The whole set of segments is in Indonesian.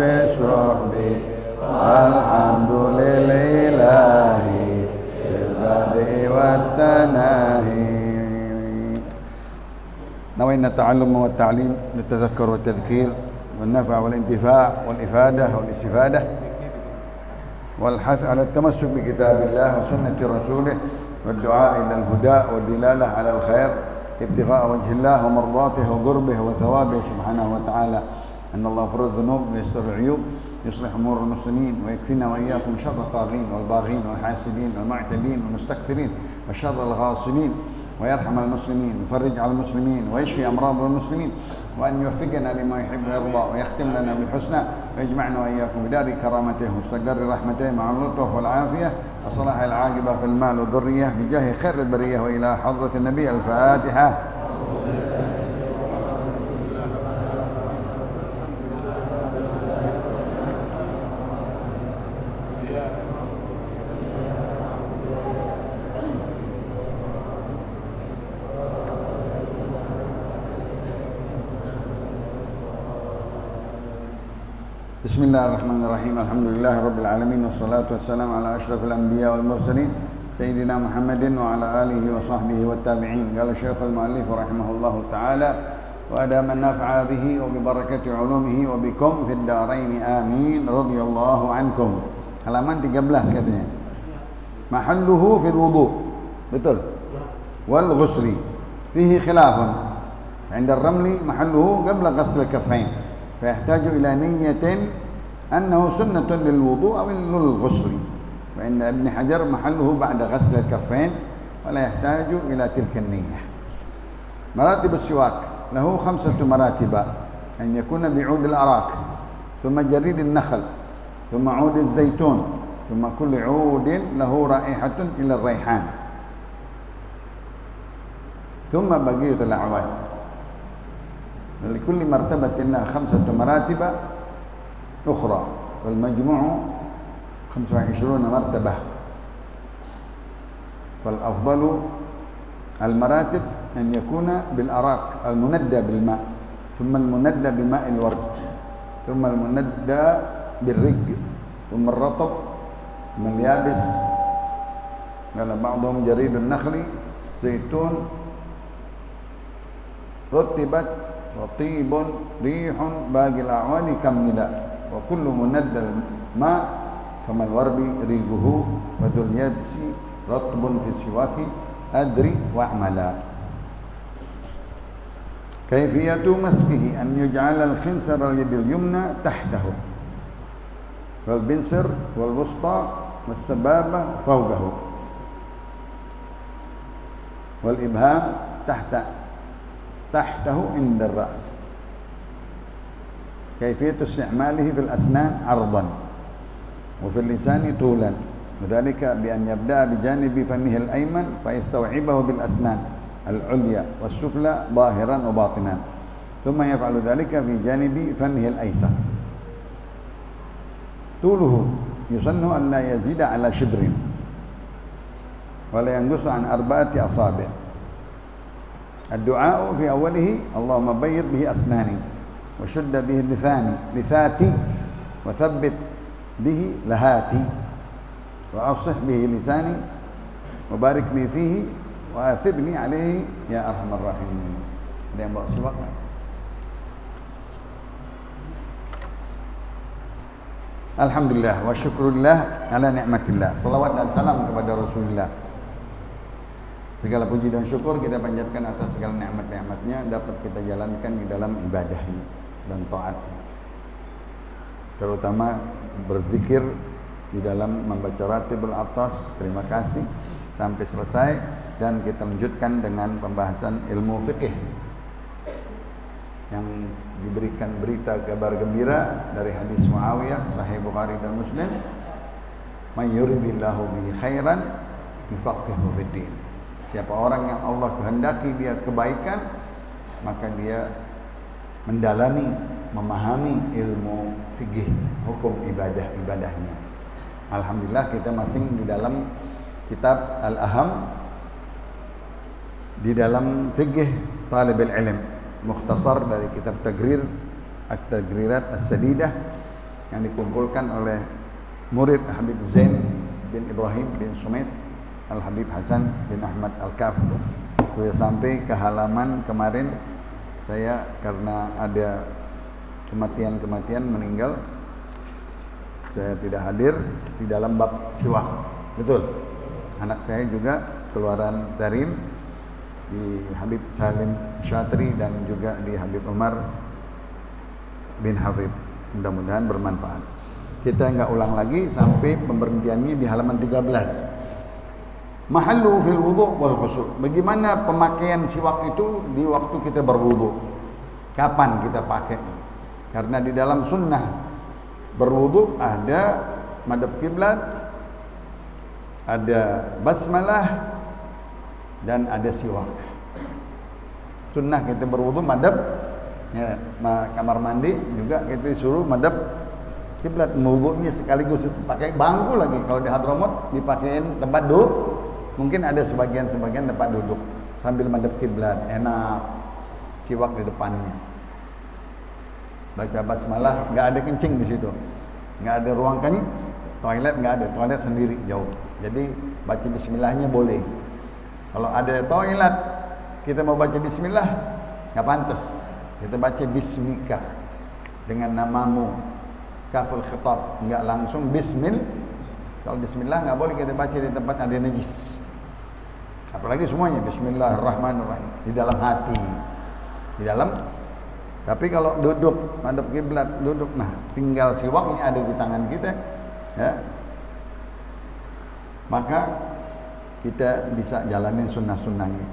في الصحب والحمد لله بالبدء والتناهي. نوينا التعلم والتعليم للتذكر والتذكير والنفع والانتفاع والإفادة والاستفادة والحث على التمسك بكتاب الله وسنة رسوله والدعاء إلى الهدى والدلالة على الخير ابتغاء وجه الله ومرضاته وقربه وثوابه سبحانه وتعالى. أن الله يغفر الذنوب ويستر العيوب يصلح أمور المسلمين ويكفينا وإياكم شر الطاغين والباغين والحاسدين والمعتدين والمستكثرين وشر الغاصبين، ويرحم المسلمين ويفرج على المسلمين ويشفي أمراض المسلمين، وأن يوفقنا لما يحب ويرضى ويختم لنا بالحسنى ويجمعنا وإياكم بدار كرامته ومستقر رحمته مع اللطف والعافية وصلاح العاقبة في المال والذرية بجاه خير البرية وإلى حضرة النبي. الفاتحة. بسم الله الرحمن الرحيم. الحمد لله رب العالمين والصلاة والسلام على أشرف الأنبياء والمرسلين سيدنا محمد وعلى آله وصحبه والتابعين. قال الشيخ المؤلف رحمه الله تعالى: وأدام النفع به وببركة علومه وبكم في الدارين آمين رضي الله عنكم. halaman 13 katanya. Mahalluhu fil wudu. Betul. Wal ghusli fihi khilafun. 'Inda ar-ramli mahalluhu qabla ghasl al-kaffayn. فيحتاج إلى نية أنه سنة للوضوء أو للغسل، فإن ابن حجر محله بعد غسل الكفين ولا يحتاج إلى تلك النية. مراتب السواك له 5 مراتب: أن يكون بعود الأراك، ثم جريد النخل، ثم عود الزيتون، ثم كل عود له رائحة إلى الريحان، ثم بقية الأعواد. لكل مرتبة لها 5 مراتب أخرى، والمجموع 25 مرتبة. فالأفضل المراتب أن يكون بالأراك المندى بالماء، ثم المندى بماء الورد، ثم المندى بالرق، ثم الرطب، ثم اليابس. قال بعضهم جريد النخل، زيتون، رطبت وطيب ريح باقي الأعوان كملا، وكل مندى الماء كما الورد ريقه، وذو اليابس رطب في السواك أدري وأعملا. كيفية مسكه: أن يجعل الخنصر اليد اليمنى تحته، والبنصر والوسطى والسبابة فوقه، والإبهام تحته عند الرأس. كيفية استعماله في الأسنان: عرضا، وفي اللسان طولا، وذلك بأن يبدأ بجانب فمه الأيمن فيستوعبه بالأسنان العليا والسفلى ظاهرا وباطنا، ثم يفعل ذلك في جانب فمه الأيسر. طوله يسن أن لا يزيد على شبر، ولا ينقص عن 4 أصابع. الدعاء في أوله: اللهم بيض به أسناني، وشد به لثاتي، وثبت به لهاتي، وأفصح به لساني، وبارك لي فيه، وآثبني عليه يا أرحم الراحمين. Ada yang bawa siwak? Alhamdulillah wa syukurillah ala ni'matillah. Salawat dan salam kepada Rasulullah. Segala puji dan syukur kita panjatkan atas segala nikmat-nikmatnya dapat kita jalankan di dalam ibadahnya dan taatnya. Terutama berzikir di dalam membaca ratibul atas, terima kasih, sampai selesai, dan kita lanjutkan dengan pembahasan ilmu fikih yang diberikan berita kabar gembira dari hadis Muawiyah sahih Bukhari dan Muslim, "Man yuridillahu bihi khairan yufaqihuhu fid-din." Siapa orang yang Allah kehendaki dia kebaikan, maka dia mendalami, memahami ilmu fikih, hukum ibadahnya. Alhamdulillah kita masih di dalam kitab Al-Aham, di dalam fikih Talibul Ilm, mukhtasar dari kitab Tagrir At-Tagrirat As-Sadidah yang dikumpulkan oleh murid Habib Zain bin Ibrahim bin Sumaid Al-Habib Hasan bin Ahmad Al-Kaf. Sudah sampai ke halaman kemarin, saya karena ada kematian meninggal, saya tidak hadir di dalam bab siwak. Betul. Anak saya juga keluaran darim di Habib Salim Syatri dan juga di Habib Umar bin Hafid. Mudah-mudahan bermanfaat. Kita enggak ulang lagi sampai pemberhentiannya di halaman 13. Mahallu fil wudu' wal khusu'. Bagaimana pemakaian siwak itu di waktu kita berwudu? Kapan kita pakai? Karena di dalam sunnah berwudu ada madhab kiblat, ada basmalah, dan ada siwak. Sunnah kita berwudu madhab ya, kamar mandi juga kita disuruh madhab kiblat. Wudunya sekaligus pakai bangku lagi. Kalau di Hadramaut dipakein tempat duduk. Mungkin ada sebagian tempat duduk sambil madhab kiblat, enak. Siwak di depannya. Baca basmalah, enggak ada kencing di situ. Enggak ada ruang kencing, toilet enggak ada, toilet sendiri jauh. Jadi baca bismillahnya boleh. Kalau ada toilet kita mau baca bismillah enggak pantas. Kita baca bismika dengan namamu. Kaful khitab, enggak langsung bismil. Kalau bismillah enggak boleh kita baca di tempat ada najis. Apalagi semuanya bismillahirrahmanirrahim di dalam hati. Di dalam. Tapi kalau duduk madhab kiblat, duduk, nah tinggal siwaknya ada di tangan kita, ya. Maka kita bisa jalanin sunnah-sunnahnya.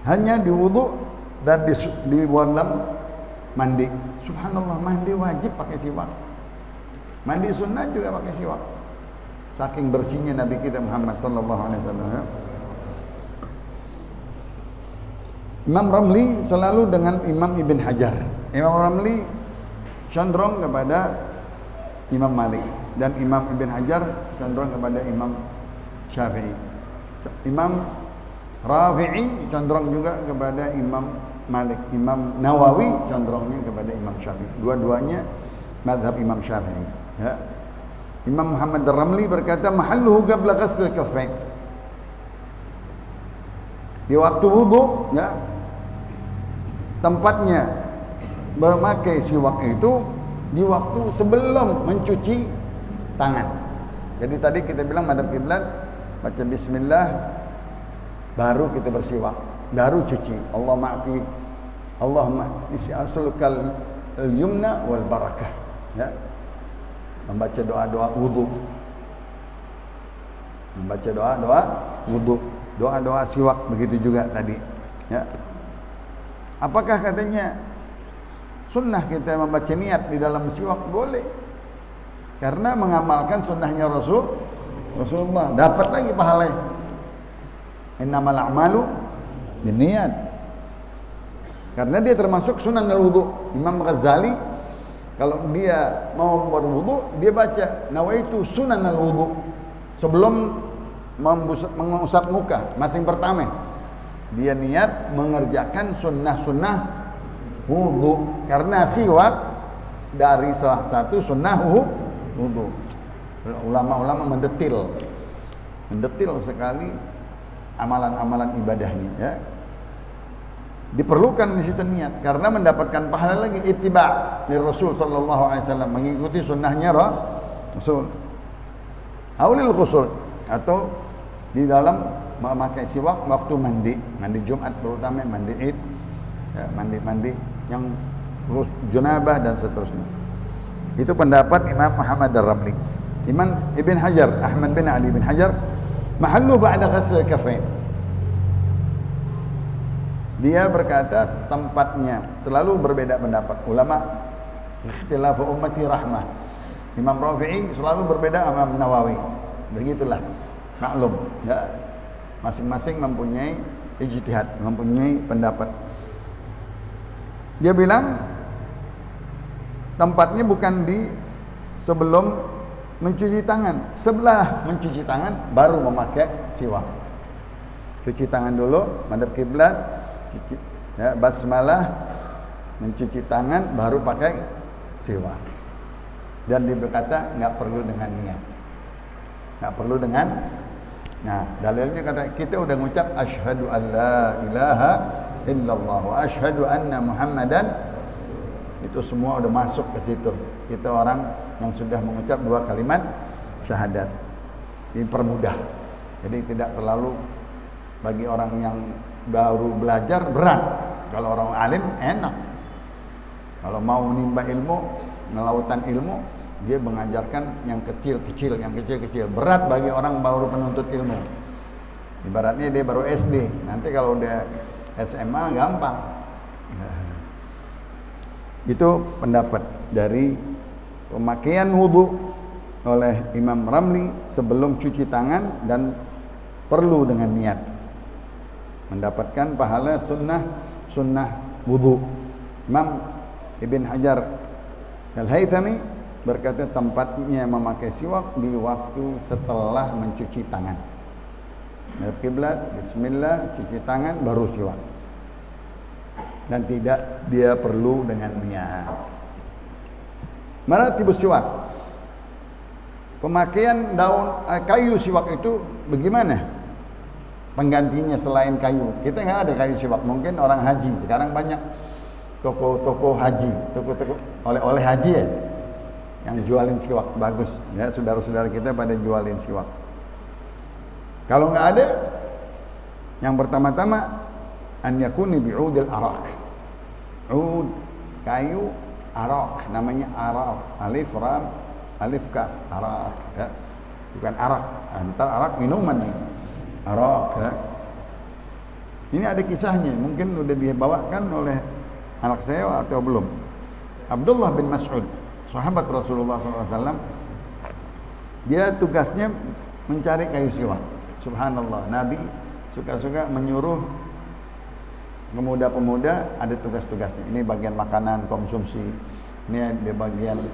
Hanya di wudu dan di dalam mandi. Subhanallah, mandi wajib pakai siwak. Mandi sunnah juga pakai siwak. Saking bersihnya Nabi kita Muhammad sallallahu alaihi wasallam. Imam Ramli selalu dengan Imam Ibn Hajar. Imam Ramli condong kepada Imam Malik dan Imam Ibn Hajar condong kepada Imam Syafi'i. Imam Rafi'i condong juga kepada Imam Malik. Imam Nawawi condongnya kepada Imam Syafi'i. Dua-duanya mazhab Imam Syafi'i, ya. Imam Muhammad Ar-Ramli berkata mahalluhu qabla ghusl al-kaffain. Di waktu wudu, ya, tempatnya memakai siwak itu di waktu sebelum mencuci tangan. Jadi tadi kita bilang madhab kiblat, baca bismillah, baru kita bersiwak, baru cuci. Allahumma is'alukal al-yumna wal barakah, ya. Membaca doa-doa wudu. Membaca doa-doa wudu, doa-doa siwak begitu juga tadi, ya. Apakah katanya sunnah kita membaca niat di dalam siwak? Boleh. Karena mengamalkan sunnahnya Rasulullah, dapat lagi pahala. Innamal a'malu binniyat. Karena dia termasuk sunan al-wudu. Imam Ghazali kalau dia mau berwudu, dia baca nawaitu sunan al-wudu sebelum mengusap muka, masing pertama dia niat mengerjakan sunnah-sunnah wudu, karena siwak dari salah satu sunnah wudu. Ulama-ulama mendetil sekali amalan-amalan ibadahnya, ya. Diperlukan di situ niat karena mendapatkan pahala lagi ittiba' dari Rasul sallallahu alaihi wasallam, mengikuti sunnahnya Rasul. Aulil ghusl, atau di dalam memakai siwak waktu mandi Jumat terutama, mandi Id, ya, mandi yang junabah dan seterusnya. Itu pendapat Imam Muhammad Ar-Ramli. Imam Ibn Hajar, Ahmad bin Ali bin Hajar, mahallu ba'da ghusl al-kaffain. Dia berkata tempatnya selalu berbeda pendapat. Ulama ikhtilafu ummati rahmah. Imam Rafi'i selalu berbeda sama Imam Nawawi. Begitulah. Maklum, ya. Masing-masing mempunyai ijtihad, mempunyai pendapat. Dia bilang tempatnya bukan di sebelum mencuci tangan, sebelah mencuci tangan baru memakai siwak. Cuci tangan dulu, madhab kiblat, cuci, ya, basmalah, mencuci tangan baru pakai siwak. Dan dia berkata nggak perlu dengan niat, nggak perlu dengan. Nah, dalilnya kata kita udah ngucap asyhadu an la ilaha illallah wa asyhadu anna muhammadan, itu semua udah masuk ke situ. Kita orang yang sudah mengucap 2 kalimat syahadat. Dipermudah. Jadi tidak terlalu bagi orang yang baru belajar berat. Kalau orang alim enak. Kalau mau menimba ilmu, melautan ilmu, dia mengajarkan yang kecil-kecil, yang kecil-kecil. Berat bagi orang baru penuntut ilmu. Ibaratnya dia baru SD. Nanti kalau udah SMA gampang. Itu pendapat dari pemakaian wudu oleh Imam Ramli sebelum cuci tangan dan perlu dengan niat. Mendapatkan pahala sunnah wudu. Imam Ibn Hajar Al-Haythami berkata tempatnya memakai siwak di waktu setelah mencuci tangan. Menghadap kiblat, bismillah, cuci tangan, baru siwak. Dan tidak dia perlu dengan niat. Maratibus siwak. Pemakaian daun kayu siwak itu bagaimana? Penggantinya selain kayu. Kita nggak ada kayu siwak. Mungkin orang haji. Sekarang banyak toko-toko haji, toko-toko oleh-oleh haji ya, yang jualin siwak bagus. Ya, saudara-saudara kita pada jualin siwak. Kalau nggak ada, yang pertama-tama an yakuni bi'udil arak. Ud kayu arak, namanya arak. Alif ram alif kaf arak ya. Bukan arak. Antar arak minuman nih. Arak ya. Ini ada kisahnya, mungkin udah dibawakan oleh anak saya atau belum. Abdullah bin Mas'ud, sahabat Rasulullah SAW, dia tugasnya mencari kayu siwak. Subhanallah, Nabi suka-suka menyuruh pemuda-pemuda ada tugas-tugasnya. Ini bagian makanan, konsumsi. Ini ada bagian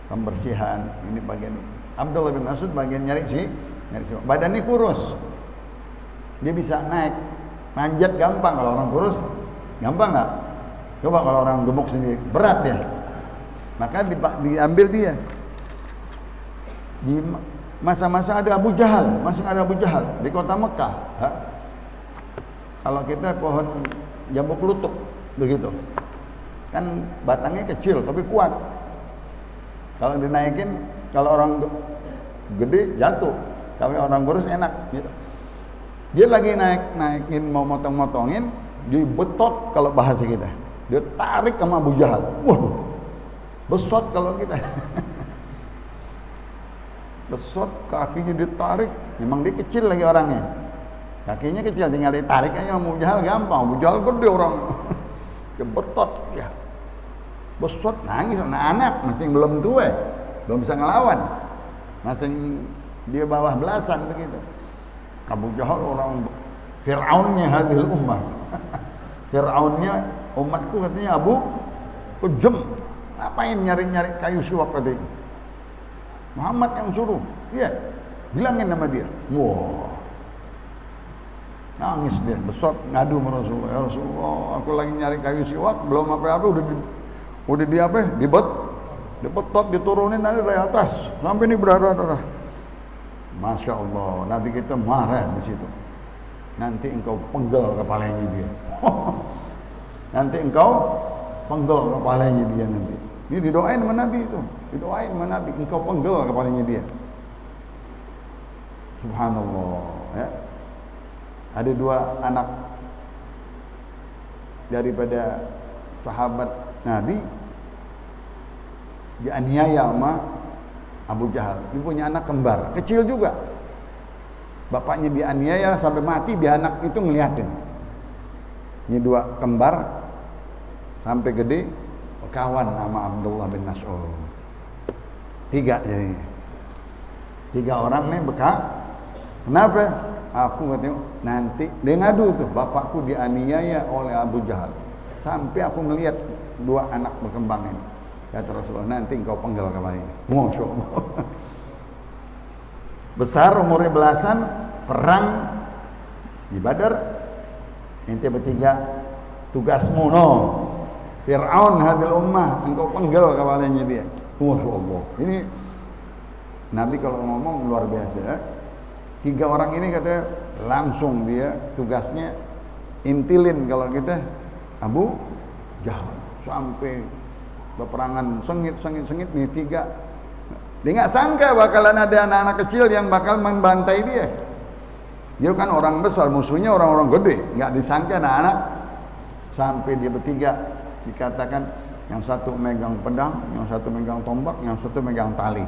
pembersihan. Ini bagian. Abdullah bin Mas'ud bagian nyari siwak. Badannya kurus. Dia bisa naik, manjat gampang. Kalau orang kurus, gampang nggak? Coba kalau orang gemuk sendiri, berat dia. Maka diambil dia. Di masa-masa ada Abu Jahal, masih ada Abu Jahal di kota Mekah. Kalau kita pohon jambu kelutuk begitu, kan batangnya kecil tapi kuat. Kalau dinaikin, kalau orang gede jatuh, kalau orang kurus enak. Gitu. Dia lagi naikin mau motong-motongin, dibetot kalau bahasa kita. Dia tarik sama Abu Jahal. Waduh, besot kalau kita. Besot, kakinya ditarik. Memang dia kecil lagi orangnya. Kakinya kecil, tinggal ditarik aja Abu Jahal gampang. Abu Jahal gede orang. Dia betot ya. Besot, nangis anak-anak, masih belum tua, belum bisa ngelawan. Masih dia bawah belasan begitu. Abu Jahal orang Fir'aunnya hadhil ummah. Fir'aunnya umatku katanya Abu kejem. Ngapain nyari-nyari kayu siwak tadi? Muhammad yang suruh. Dia bilangin nama dia. Wah. Nangis dia, besot ngadu sama Rasulullah. Ya Rasulullah, aku lagi nyari kayu siwak, belum apa-apa udah di apa? Dibetot, diturunin dari atas sampai ini berdarah-darah. Masya Allah, Nabi kita marah di situ. Nanti engkau penggal kepalanya dia. Nanti engkau penggal kepalanya dia nanti. Ini didoain sama Nabi itu. Didoain sama Nabi, engkau penggal kepalanya dia. Subhanallah. Ya. Ada 2 anak daripada sahabat Nabi dianiaya sama Abu Jahal. Dia punya anak kembar, kecil juga. Bapaknya dianiaya sampai mati, dia anak itu ngeliatin. Ini 2 kembar sampai gede kawan sama Abdullah bin Mas'ud. 3 jadi. 3 orang nih bekal. Kenapa? Aku katanya nanti dia ngadu tuh, bapakku dianiaya oleh Abu Jahal. Sampai aku melihat 2 anak berkembang ini. Kata Rasulullah, nanti engkau penggal kepalanya. Masya Allah. Besar umurnya belasan, perang di Badar. Ente bertiga tugasmu no. Fir'aun hadil ummah, engkau penggal kepalanya dia. Masya Allah. Ini Nabi kalau ngomong luar biasa ya. 3 orang ini katanya langsung dia tugasnya intilin kalau kita Abu Jahal sampai peperangan sengit nih 3. Dia nggak sangka bakalan ada anak-anak kecil yang bakal membantai dia. Dia kan orang besar, musuhnya orang-orang gede. Nggak disangka anak-anak sampai dia bertiga dikatakan yang satu megang pedang, yang satu megang tombak, yang satu megang tali.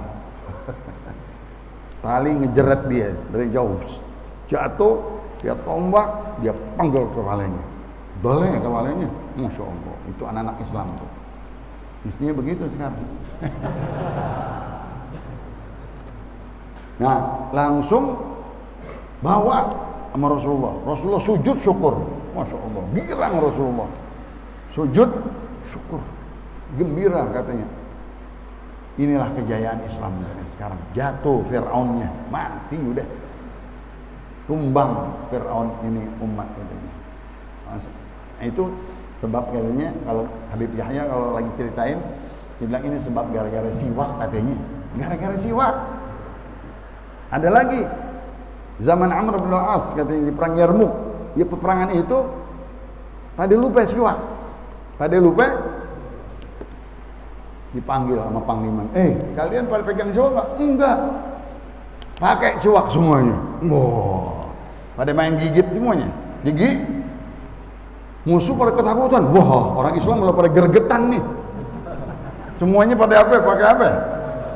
Tali ngejeret dia dari jauh. Jatuh, dia tombak, dia panggil kepalanya. Doleh kepalanya. Masya Allah, itu anak-anak Islam tuh. Mestinya begitu sekarang. Nah, langsung bawa sama Rasulullah. Rasulullah sujud syukur. Masya Allah, girang Rasulullah. Sujud syukur. Gembira katanya. Inilah kejayaan Islam sekarang. Jatuh Fir'aunnya, mati udah. Tumbang Fir'aun ini umat katanya. Nah, itu sebab katanya kalau Habib Yahya kalau lagi ceritain, dia bilang ini sebab gara-gara siwak katanya. Gara-gara siwak. Ada lagi zaman Amr bin Al-As katanya di perang Yarmuk. Ya peperangan itu pada lupa siwak. Pada lupa dipanggil sama panglima. Kalian pada pegang siwak enggak? Enggak. Pakai siwak semuanya. Wah. Pada main gigit semuanya. Gigit. Musuh pada ketakutan. Wah, orang Islam malah pada gergetan nih. Semuanya pada apa? Pakai apa?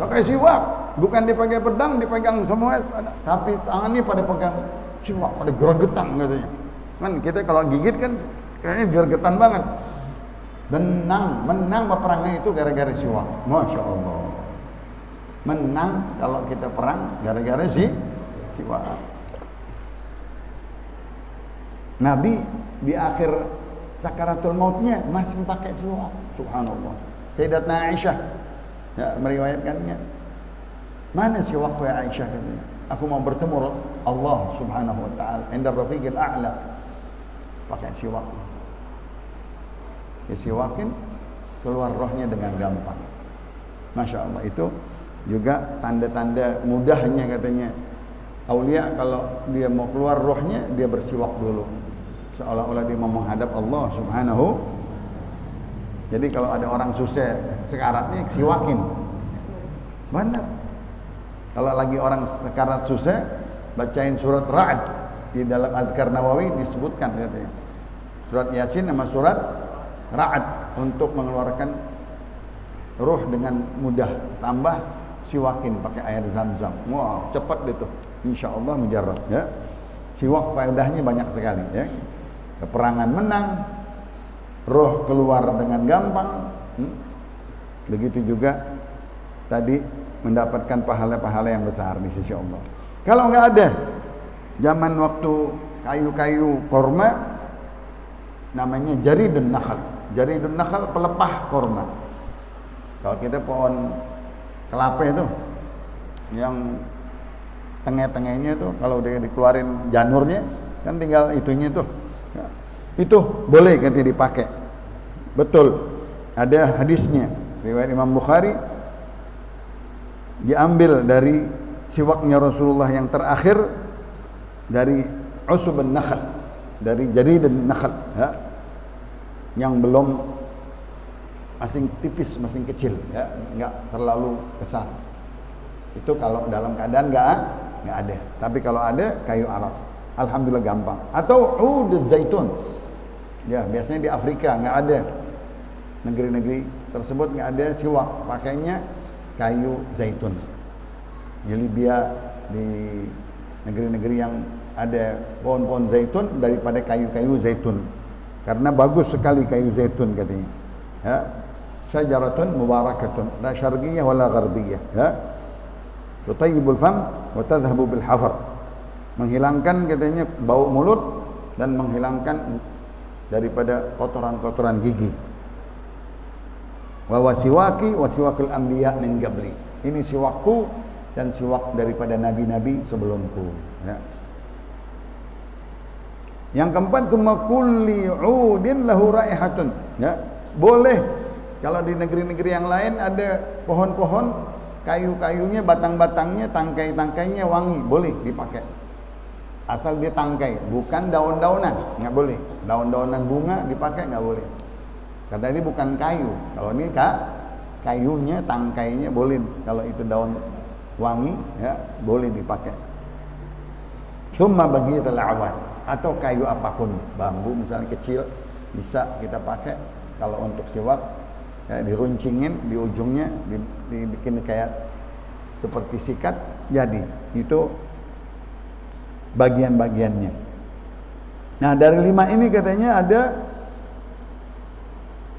Pakai siwak. Bukan dipakai pedang, dipegang semua, tapi tangannya pada pegang siwak, pada gergetan katanya. Kan kita kalau gigit kan kayaknya gergetan banget. Menang peperangan itu gara-gara siwak. Masya Allah. Menang kalau kita perang gara-gara siwak. Nabi di akhir sakaratul mautnya masih pakai siwak. Subhanallah. Sayyidatuna Aisyah ya, meriwayatkannya. Mana siwak ya Aisyah katanya? Aku mau bertemu Allah Subhanahu wa taala inda rafiqil a'la. Pakai siwak. Disiwakin keluar rohnya dengan gampang. Masya Allah, itu juga tanda-tanda mudahnya katanya aulia kalau dia mau keluar rohnya dia bersiwak dulu seolah-olah dia mau menghadap Allah Subhanahu. Jadi kalau ada orang susah sekaratnya siwakin benar. Kalau lagi orang sekarat susah bacain surat Ra'd. Di dalam Adhkar Nawawi disebutkan katanya surat Yasin sama surat Ra'd untuk mengeluarkan ruh dengan mudah. Tambah siwakin pakai air zam-zam. Wah, cepat itu. Insyaallah mujarrab ya. Siwak faedahnya banyak sekali ya. Peperangan menang, roh keluar dengan gampang. Begitu juga tadi mendapatkan pahala-pahala yang besar di sisi Allah. Kalau enggak ada zaman waktu kayu-kayu korma namanya jaridun nakhal. Jaridun nakhal pelepah korma. Kalau kita pohon kelapa itu yang tengah-tengahnya itu kalau udah dikeluarin janurnya kan tinggal itunya tuh. Ya. Itu boleh kan dipakai. Betul. Ada hadisnya riwayat Imam Bukhari diambil dari siwaknya Rasulullah yang terakhir dari usubun nakhal, dari jaridun nakhal ya. Yang belum masing tipis, masing kecil ya, enggak terlalu besar. Itu kalau dalam keadaan enggak ada. Tapi kalau ada kayu Arab, alhamdulillah gampang. Atau ud zaitun. Ya, biasanya di Afrika enggak ada. Negeri-negeri tersebut enggak ada siwak, pakainya kayu zaitun. Di Libya, di negeri-negeri yang ada pohon-pohon zaitun daripada kayu-kayu zaitun. Karena bagus sekali kayu zaitun katanya. Ya. Syajaratun mubarakatun la syarqiyah wala gharbiyah ya. Tutayyibul fam wa tadhhabu bil hafar. Menghilangkan katanya bau mulut dan menghilangkan daripada kotoran-kotoran gigi. Wa wasiwaki wa siwakul anbiya min qabli. Ini siwakku dan siwak daripada nabi-nabi sebelumku ya. Yang keempat, kulli udin lahu raihatun ya. Boleh Kalau di negeri-negeri yang lain ada pohon-pohon, kayu-kayunya, batang-batangnya, tangkai-tangkainya wangi, boleh dipakai. Asal dia tangkai, bukan daun-daunan, nggak boleh. Daun-daunan bunga dipakai nggak boleh. Karena ini bukan kayu. Kalau ini kayunya, tangkainya boleh. Kalau itu daun wangi, ya boleh dipakai. Cuma bagi telawat atau kayu apapun, bambu misalnya kecil bisa kita pakai. Kalau untuk siwak, ya, diruncingin di ujungnya, dibikin kayak seperti sikat, jadi itu bagian-bagiannya. Nah, dari 5 ini katanya ada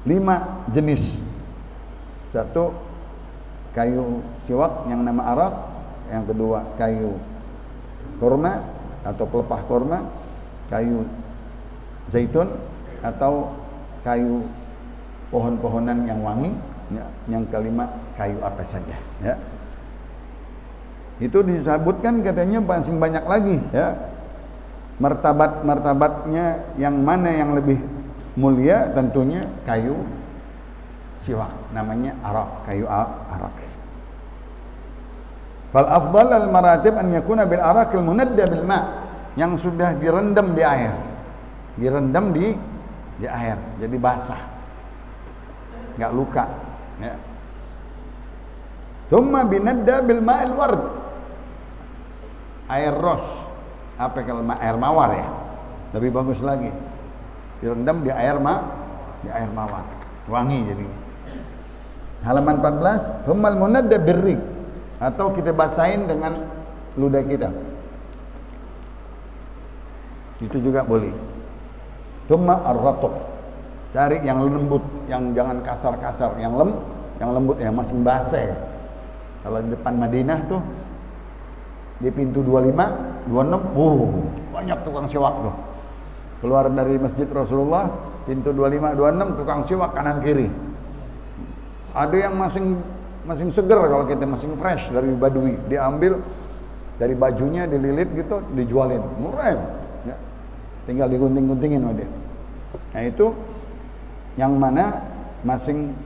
5 jenis. Satu, kayu siwak yang nama arak. Yang kedua, kayu kurma atau pelepah kurma, kayu zaitun atau kayu pohon-pohonan yang wangi, ya. Yang kelima, kayu apa saja, ya. Itu disebutkan katanya masih banyak lagi, ya. Martabatnya yang mana yang lebih mulia, tentunya kayu siwak, namanya arak, kayu arak. Fal afdal al maratib an yakuna bil arak al munadda bil ma, yang sudah direndam di air. Direndam di air, jadi basah. Enggak luka, ya. Thumma binadda bil ma'il ward. Air ros. Apa kalau air mawar, ya? Lebih bagus lagi. Direndam di air mawar. Wangi jadinya. Halaman 14, thumma al munadda birrik, atau kita basahin dengan ludah kita. Itu juga boleh. Thumma ar-ratub, cari yang lembut, yang jangan kasar-kasar, yang lembut, yang masih basah. Kalau di depan Madinah tuh di pintu 25, 26, banyak tukang siwak tuh. Keluar dari Masjid Rasulullah, pintu 25, 26 tukang siwak kanan kiri. Ada yang masing seger, kalau kita masing fresh dari Badui, diambil dari bajunya, dililit gitu, dijualin murah, ya. Tinggal digunting-guntingin sama dia. Nah, itu yang mana masing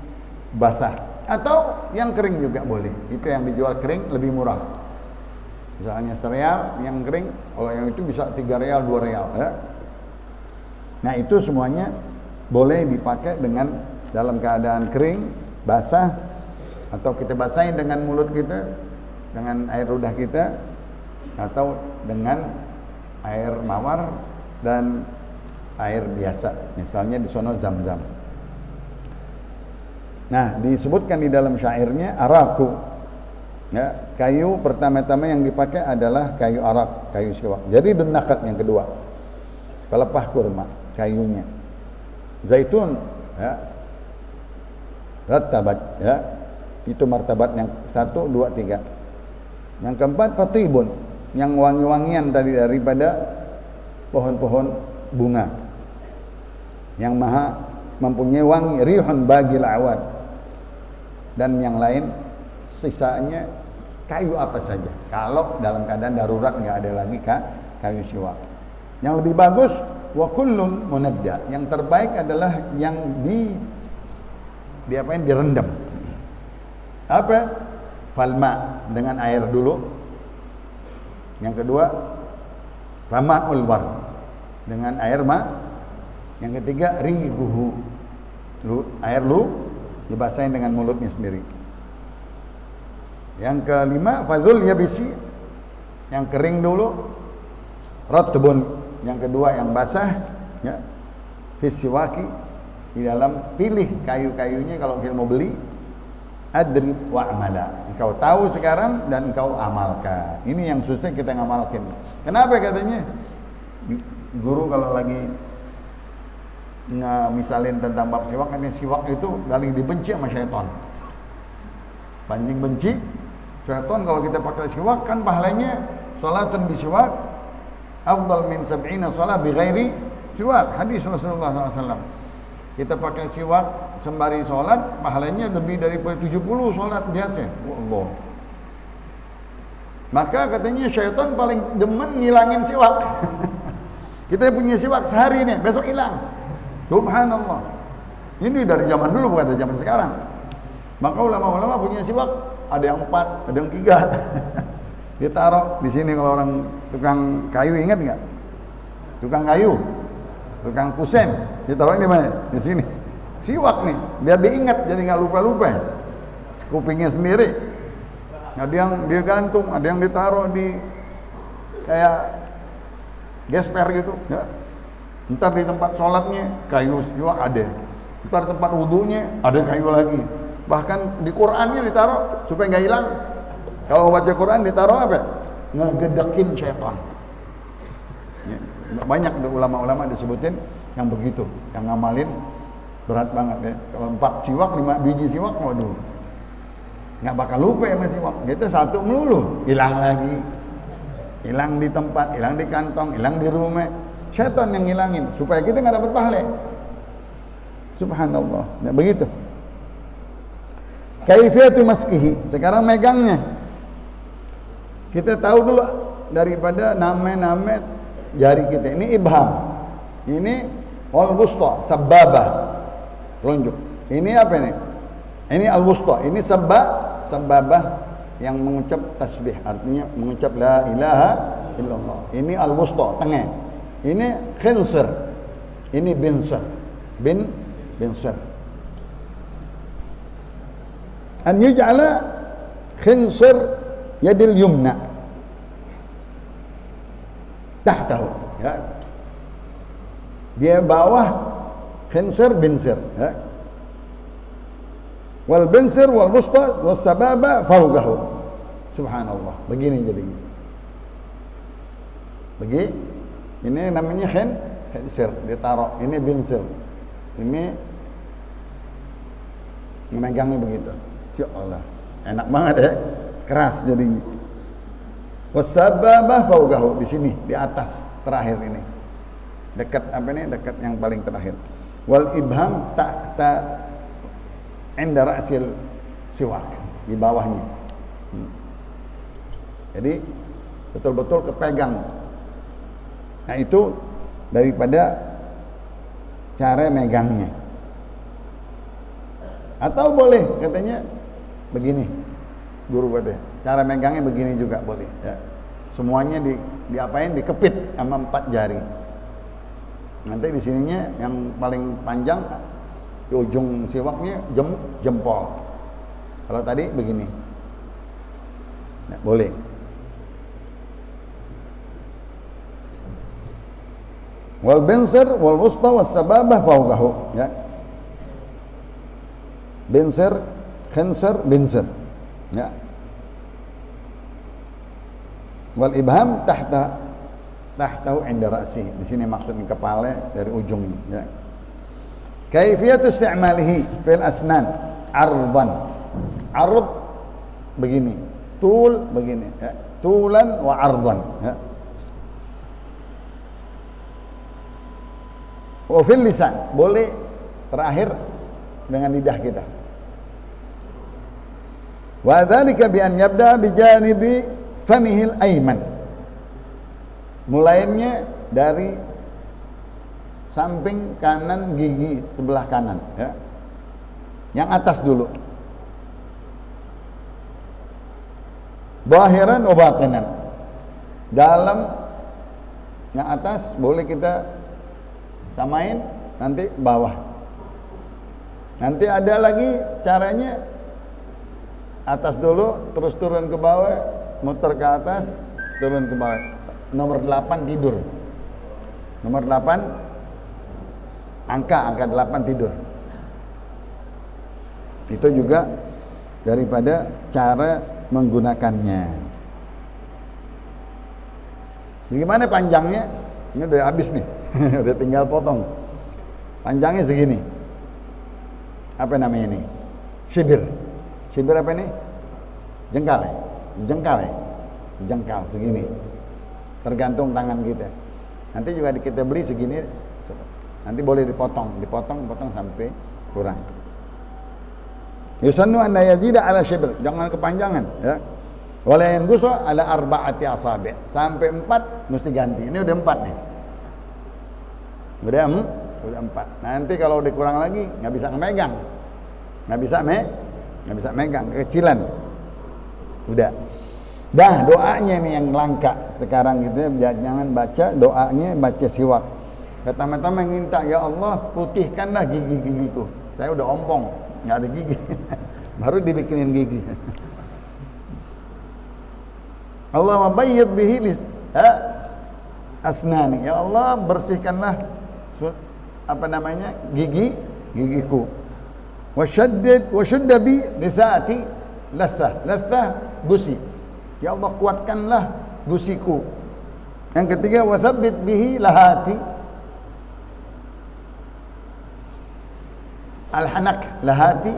basah atau yang kering juga boleh. Itu yang dijual kering lebih murah. Misalnya sereal yang kering, kalau yang itu bisa 3 real, 2 real, ya. Nah, itu semuanya boleh dipakai dengan dalam keadaan kering, basah, atau kita basahin dengan mulut kita, dengan air ludah kita, atau dengan air mawar dan air biasa, misalnya di sono zam-zam. Nah, disebutkan di dalam syairnya araku, ya, kayu pertama-tama yang dipakai adalah kayu arak, kayu siwak. Jadi nakat yang kedua, pelepah kurma, kayunya. Zaitun, ya, rattabat, ya, itu martabat yang 1, 2, 3. Yang keempat, fatibun, yang wangi-wangian tadi daripada pohon-pohon bunga yang maha mempunyai wangi, rihun bagil awad, dan yang lain sisanya kayu apa saja. Kalau dalam keadaan darurat nggak ada lagi kayu siwak. Yang lebih bagus wa kullun munadda, yang terbaik adalah yang direndam. Apa? Falma, dengan air dulu. Yang kedua, fama'ul ward, dengan air Yang ketiga, riguhu, air dibasahin dengan mulutnya sendiri. Yang kelima, fadzul yabisi, yang kering dulu. Ratbun, yang kedua yang basah, ya. Fisiwaki, di dalam pilih kayu-kayunya kalau kita mau beli. Adrib wa amala, engkau tahu sekarang dan engkau amalkan. Ini yang susah kita ngamalkin. Kenapa katanya? Guru kalau lagi misalin tentang bab siwak, katanya siwak itu paling dibenci sama syaitan. Paling benci syaitan kalau kita pakai siwak, kan pahalanya salatun bi siwak afdal min 70 salat bi ghairi siwak. Hadis Rasulullah SAW. Kita pakai siwak sembari sholat, pahalanya lebih daripada 70 sholat biasa. Allah. Maka katanya syaitan paling demen ngilangin siwak. Kita punya siwak sehari nih, besok hilang. Subhanallah. Ini dari zaman dulu, bukan dari zaman sekarang. Maka ulama-ulama punya siwak, ada yang 4, ada yang 3. Ditaruh di sini. Kalau orang tukang kayu, ingat nggak? Tukang kayu, tukang kusen, ditaruh di mana? Di sini. Siwak nih, biar diingat, jadi nggak lupa-lupa. Kupingnya sendiri. Ada yang dia gantung, ada yang ditaruh di kayak gesper gitu. Ya. Ntar di tempat sholatnya kayu siwak ada. Ntar tempat wudhunya ada kayu lagi. Bahkan di Qur'annya ditaruh supaya nggak hilang. Kalau baca Quran ditaruh apa? Ngegedekin syaitan. Ya, banyak ulama-ulama disebutin yang begitu, yang ngamalin berat banget ya. Kalau 4 siwak, 5 biji siwak, waduh, nggak bakal lupa ya sama siwak. Kita satu melulu, hilang lagi, hilang di tempat, hilang di kantong, hilang di rumah. Syaitan yang ngilangin supaya kita nggak dapat pahala. Subhanallah. Nah, begitu. Kaifiyatu maskihi. Sekarang megangnya. Kita tahu dulu daripada nama-nama jari kita. Ini ibham. Ini al-wusta, sababah. Telunjuk. Ini apa ini? Ini al-wusta. Ini sababah yang mengucap tasbih. Artinya mengucap la ilaha illallah. Ini al-wusta, tengah. Ini khinsir. Ini binsir. Binsir. An yuj'ala khinsir yadil yumna tahtahu, ya. Dia bawah khinsir binsir, ya. Wal binsir wal wusta was sababa fawqahu. Subhanallah. Begini jadinya. Ini namanya khinsir, ditaruh. Ini binsir. Ini memegangnya begitu. Ya Allah, enak banget ya, keras jadinya. Wasababah fawqahu, di sini, di atas terakhir ini, dekat apa ini? Dekat yang paling terakhir. Wal ibham ta'ta inda ra'sil siwak, di bawahnya. Jadi betul-betul kepegang. Nah itu daripada cara megangnya. Atau boleh katanya begini, guru katanya, cara megangnya begini juga boleh, ya. Semuanya diapain? Dikepit sama 4 jari. Nanti di sininya yang paling panjang di ujung siwaknya jempol. Kalau tadi begini, nah, boleh. Wal binsir wal wusta was sababah fawqahu, ya. Binsir, khinsir, binsir, ya. Wal ibham tahtahu inda ra'si. Di sini maksudnya kepala dari ujung, ya. Kaifiyatu isti'malihi fil asnan ardan. Ard begini, tul begini, ya. Tulan wa ardan, ya. Wa fil lisan, boleh terakhir dengan lidah kita. Wa dzalika bi an yabda bi janibi famihil ayman. Mulainya dari samping kanan gigi sebelah kanan, ya. Yang atas dulu. Zahiran wa batinan. Dalam yang atas boleh kita samain, nanti bawah. Nanti ada lagi caranya, atas dulu, terus turun ke bawah, muter ke atas, turun ke bawah. Nomor 8 tidur. Nomor 8 angka 8 tidur. Itu juga daripada cara menggunakannya. Bagaimana panjangnya? Ini udah habis nih. Udah tinggal potong. Panjangnya segini. Apa namanya ini? Sibir. Sibir apa ini? Jengkal ya? Jengkal ya? Jengkal segini. Tergantung tangan kita. Nanti juga kita beli segini. Nanti boleh dipotong sampai kurang. Yusannu an la yazida ala shibr, jangan kepanjangan, ya. Wala yanqusu ala arba'ati asabi', sampai 4 mesti ganti. Ini udah 4 nih. Udah udah 4. Nanti kalau udah kurang lagi nggak bisa megang, nggak bisa megang, kekecilan. Udah. Dah doanya nih yang langka sekarang gitu ya. Jangan baca doanya, baca siwak. Pertama-tama minta, ya Allah putihkanlah gigi-gigiku. Saya udah ompong, nggak ada gigi. Baru dibikinin gigi. Allah mabayyid bihi asnani. Ya Allah bersihkanlah gigiku. Washadda bi lisati lathah gusi. Ya Allah kuatkanlah gusiku. Yang ketiga wathabbit bihi lahati. Al-hanak lahati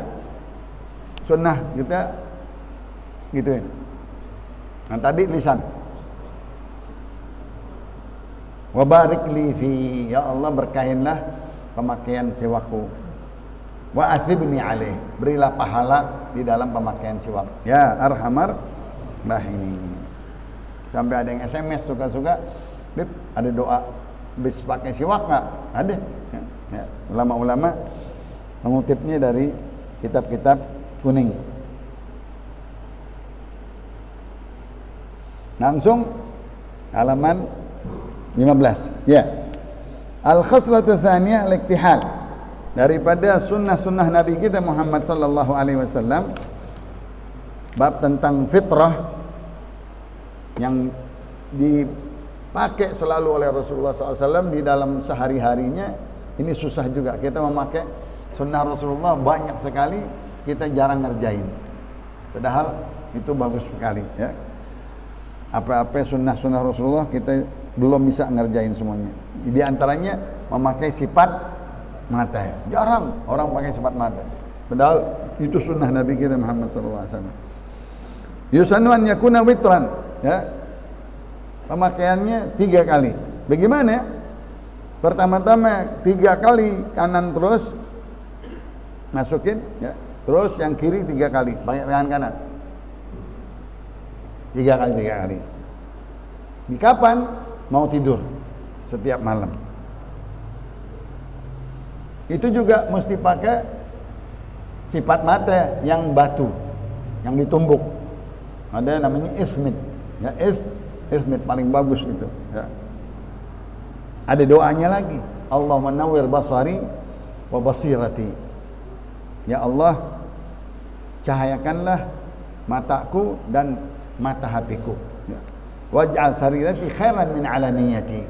sunnah kita gituin. Nah tadi lisan. Wa barik li fi, ya Allah berkahinlah pemakaian siwakku. Wa athibni alaih, berilah pahala di dalam pemakaian siwak. Ya arhamar rahimin. Sampai ada yang SMS suka-suka, Bib, ada doa bis pakai siwak nggak? Ada. Ya. Ulama-ulama mengutipnya dari kitab-kitab kuning. Langsung halaman 15. Ya. Al-khaslatu tsaniyah al-iktihal. Daripada sunnah-sunnah Nabi kita Muhammad sallallahu alaihi wasallam, bab tentang fitrah yang dipakai selalu oleh Rasulullah SAW di dalam sehari-harinya. Ini susah juga kita memakai sunnah Rasulullah, banyak sekali kita jarang ngerjain. Padahal itu bagus sekali ya. Apa-apa sunnah-sunnah Rasulullah kita belum bisa ngerjain semuanya. Di antaranya memakai sifat mata ya. Jarang orang pakai sifat mata. Padahal itu sunnah Nabi kita Muhammad sallallahu alaihi wasallam. Yusannu an yakuna witran ya. Pemakaiannya 3 kali. Bagaimana? Pertama-tama 3 kali kanan terus masukin ya. Terus yang kiri 3 kali pakai tangan kanan. 3 kali. Di kapan? Mau tidur setiap malam. Itu juga mesti pakai sifat mata yang batu, yang ditumbuk. Ada namanya ismit. Ya, ismit paling bagus itu. Ya. Ada doanya lagi. Allahumma nawwir basari wa basirati. Ya Allah, cahayakanlah mataku dan mata hatiku. Ya. Waj'al sarirati khairan min alaniyati.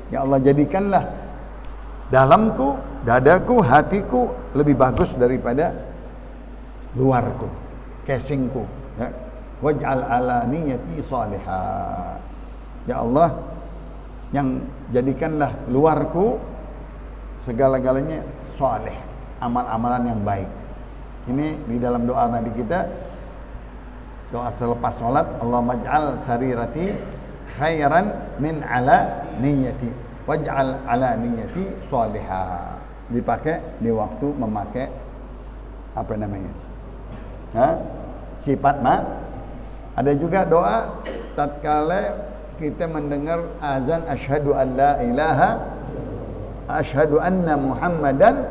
Ya Allah jadikanlah dalamku, dadaku, hatiku lebih bagus daripada luarku, casingku. Ya. Waj'al alaniyati salihah. Ya Allah, yang jadikanlah luarku segala-galanya saleh, amal-amalan yang baik. Ini di dalam doa Nabi kita, doa selepas sholat, Allahumma ij'al sarirati khairan min ala niyati waj'al ala niyati salihah. Dipakai di waktu memakai apa namanya? Sifat Ada juga doa tatkala kita mendengar azan asyhadu an la ilaha asyhadu anna Muhammadan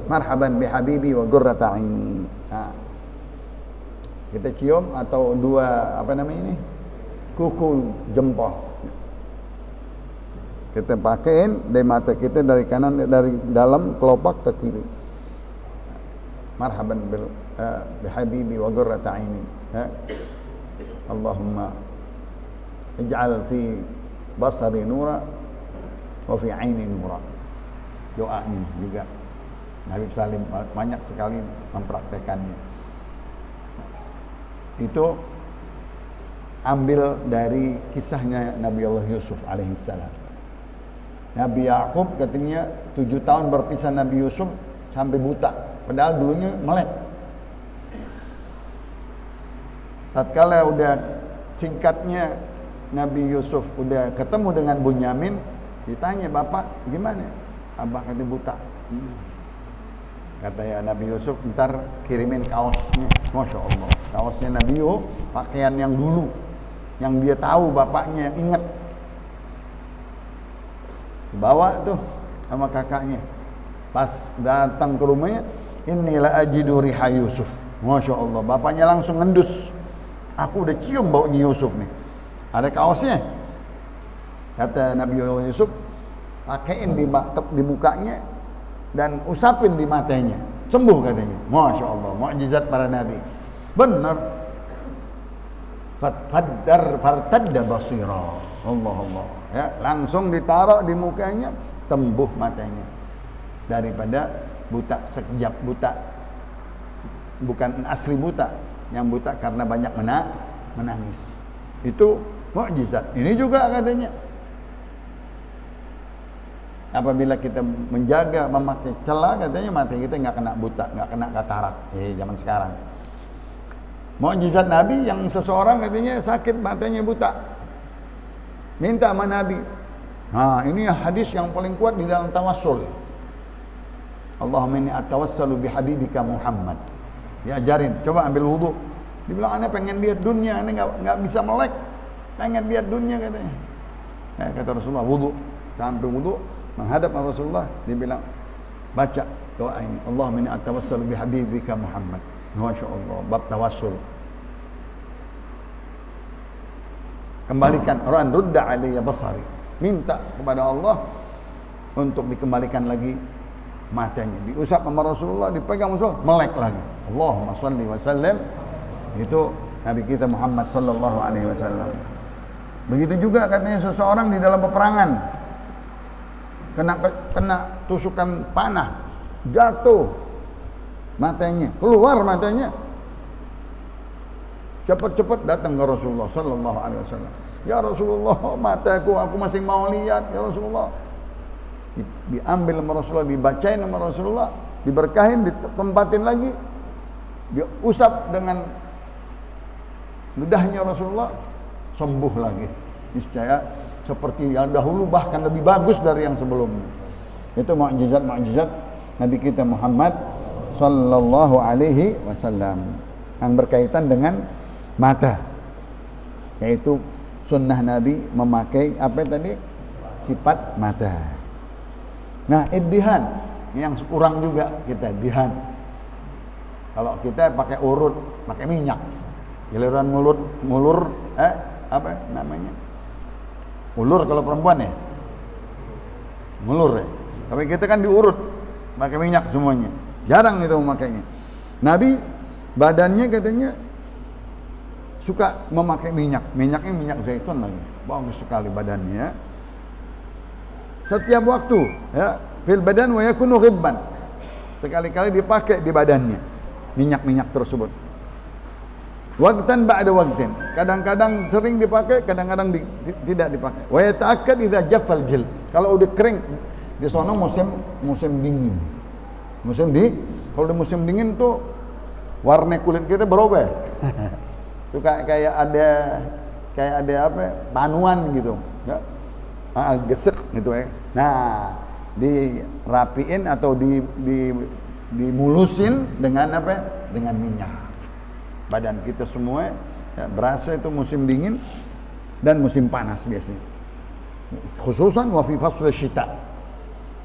marhaban bihabibi wa qurrata aini. Kita cium atau 2 kuku jempol. Kita pakaiin dari mata kita, dari kanan, dari dalam kelopak ke kiri. Marhaban bihabibi wa qurrata aini. Allahumma ij'al fi basari nura wa fi aini nura. Doa ini juga Habib Salim banyak sekali mempraktekannya. Itu ambil dari kisahnya Nabi Allah Yusuf alaihissalam. Nabi Yakub katanya 7 tahun berpisah Nabi Yusuf sampai buta, padahal dulunya melek. Tatkala udah singkatnya Nabi Yusuf udah ketemu dengan Bunyamin, ditanya, bapak gimana? Abah kata buta. Kata ya Nabi Yusuf, ntar kirimin kaosnya. Masya Allah, kaosnya Nabi Yusuf, pakaian yang dulu, yang dia tahu bapaknya ingat. Dibawa tuh sama kakaknya. Pas datang ke rumahnya, inilah ajidu riha Yusuf. Masya Allah, bapaknya langsung ngendus. Aku udah cium baunya Yusuf nih. Ada kaosnya. Kata Nabi Yusuf, pakaiin di mukanya dan usapin di matanya. Sembuh katanya. Masya Allah, mukjizat para nabi. Benar. Fartadda basira. Allah. Ya, langsung ditaruh di mukanya, tembuh matanya. Daripada buta sekejap buta. Bukan asli buta, yang buta karena banyak menangis. Itu mukjizat. Ini juga katanya. Apabila kita menjaga memakai celah, katanya mata kita nggak kena buta, nggak kena katarak. Zaman sekarang. Mukjizat Nabi yang seseorang katanya sakit matanya buta, minta sama Nabi. Ini hadis yang paling kuat di dalam tawassul. Allahumma inni atawassalu bihabibika Muhammad. Diajarin, coba ambil wudu. Dibilang, aneh pengen lihat dunia, aneh nggak bisa melek, pengen lihat dunia katanya. Kata Rasulullah, wudu. Sampai wudu, menghadap Rasulullah, dibilang, baca doa ini. Allahumma inni atawassalu bihabibika Muhammad. Masya Allah, bab tawassul. Kembalikan, Quran rudda alayya basari. Minta kepada Allah untuk dikembalikan lagi matanya. Diusap sama Rasulullah, dipegang Rasulullah, melek lagi. Allahumma salli wa sallim. Itu Nabi kita Muhammad sallallahu alaihi wasallam. Begitu juga katanya seseorang di dalam peperangan kena tusukan panah, jatuh matanya, keluar matanya. Cepat-cepat datang ke Rasulullah sallallahu alaihi wasallam. Ya Rasulullah, mataku, aku masih mau lihat ya Rasulullah. Diambil sama Rasulullah, dibacain sama Rasulullah, diberkahin, ditempatin lagi, diusap dengan ludahnya Rasulullah, sembuh lagi. Niscaya seperti yang dahulu, bahkan lebih bagus dari yang sebelumnya. Itu mukjizat-mukjizat Nabi kita Muhammad sallallahu alaihi wasallam yang berkaitan dengan mata, yaitu sunnah Nabi memakai apa tadi? Sifat mata. Nah, iddihan yang kurang juga kita dihan. Kalau kita pakai urut, pakai minyak, giliran ngulur apa namanya? Ulur kalau perempuan ya, ngulur ya. Tapi kita kan diurut, pakai minyak semuanya. Jarang itu memakainya. Nabi badannya katanya suka memakai minyak. Minyaknya minyak zaitun lagi. Bagus sekali badannya. Setiap waktu, ya, fil badan wa yakunu ghibban. Sekali-kali dipakai di badannya minyak-minyak tersebut. Waqtan ba'da waqtin. Kadang-kadang sering dipakai, kadang-kadang tidak dipakai. Wa yata'akkad idza jaffal jil. Kalau udah kering, di sono musim dingin. Kalau di musim dingin tuh warna kulit kita berubah. Itu kayak ada apa? Panuan gitu, ya. Gesek gitu ya. Nah, dirapiin atau dimulusin dengan apa? Dengan minyak. Badan kita semua ya, berasa itu musim dingin dan musim panas biasanya. Khususan wa fi fasl syita.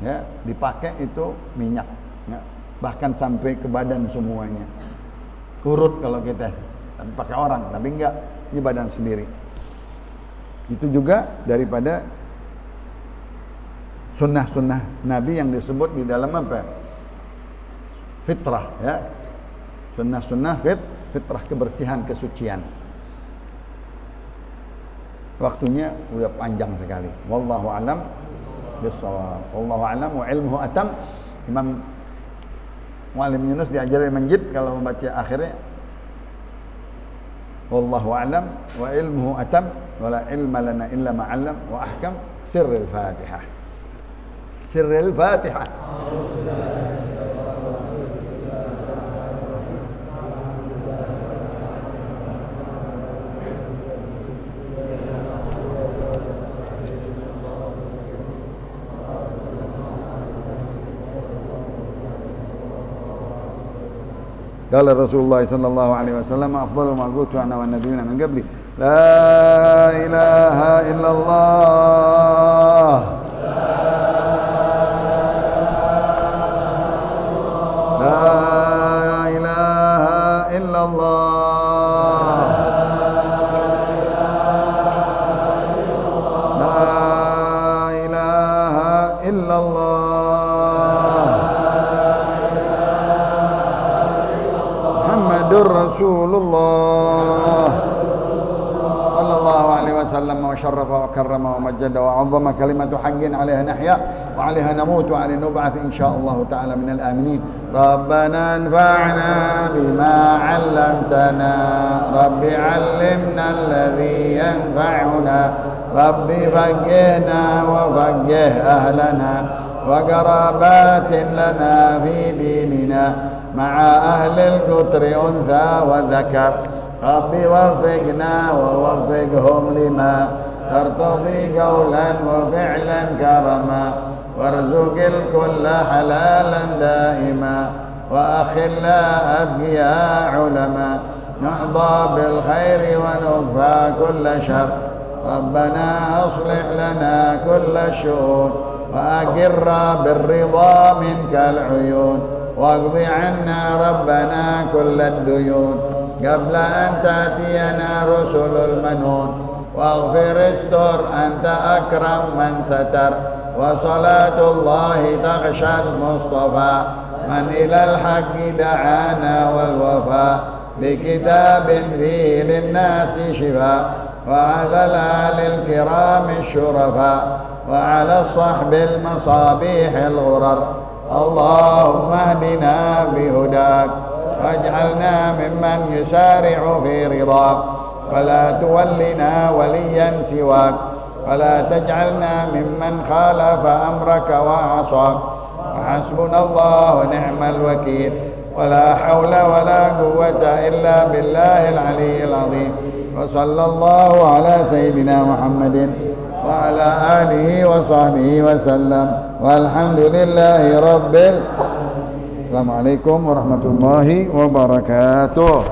Ya, dipakai itu minyak, ya. Bahkan sampai ke badan semuanya. Urut kalau kita pakai orang, tapi enggak di badan sendiri. Itu juga daripada sunnah-sunnah Nabi yang disebut di dalam apa? Fitrah, ya. Sunnah-sunnah fitrah, kebersihan, kesucian. Waktunya udah panjang sekali. Wallahu a'lam bissawab. Wallahu a'lam wa ilmuhu atam. Imam Muallim Yunus diajarin menjid kalau membaca akhirnya wallahu a'lam wa ilmuhu atam wa la ilma lana illa ma 'allam wa ahkam sirril Fatihah. Sirril Fatihah. Qala Rasulullah sallallahu alaihi wasallam afdalu ma qultu ana wan nabiyuna min qabli la ilaha illallah رسول الله صلى الله عليه وسلم وشرف وكرم ومجد وعظم كلمة حق عليها نحيا وعليها نموت وعليها نبعث إن شاء الله تعالى من الآمنين. ربنا انفعنا بما علمتنا رب علمنا الذي ينفعنا رب فقهنا وفقه أهلنا وقرابات لنا في ديننا مع أهل القطر أنثى وذكر رب وفقنا ووفقهم لما ترتضي قولا وفعلا كرما وارزق الكل حلالا دائما وأخلا أتقياء علما نحظى بالخير ونكفى كل شر ربنا أصلح لنا كل الشؤون وأقر بالرضا منك العيون واقض عنا ربنا كل الديون قبل أن تأتينا رسل المنون واغفر استر أنت أكرم من ستر وصلاة الله تغشى المصطفى من إلى الحق دعانا والوفاء بكتاب فيه للناس شفاء وعلى الآل الكرام الشرفاء وعلى الصحب المصابيح الغرر. اللهم اهدنا بهداك واجعلنا ممن يسارع في رضاك ولا تولنا وليا سواك ولا تجعلنا ممن خالف أمرك وعصاك وحسبنا الله ونعم الوكيل ولا حول ولا قوة إلا بالله العلي العظيم. وصلى الله على سيدنا محمد وعلى آله وصحبه وسلم والحمد لله رب العالمين. السلام عليكم ورحمة الله وبركاته.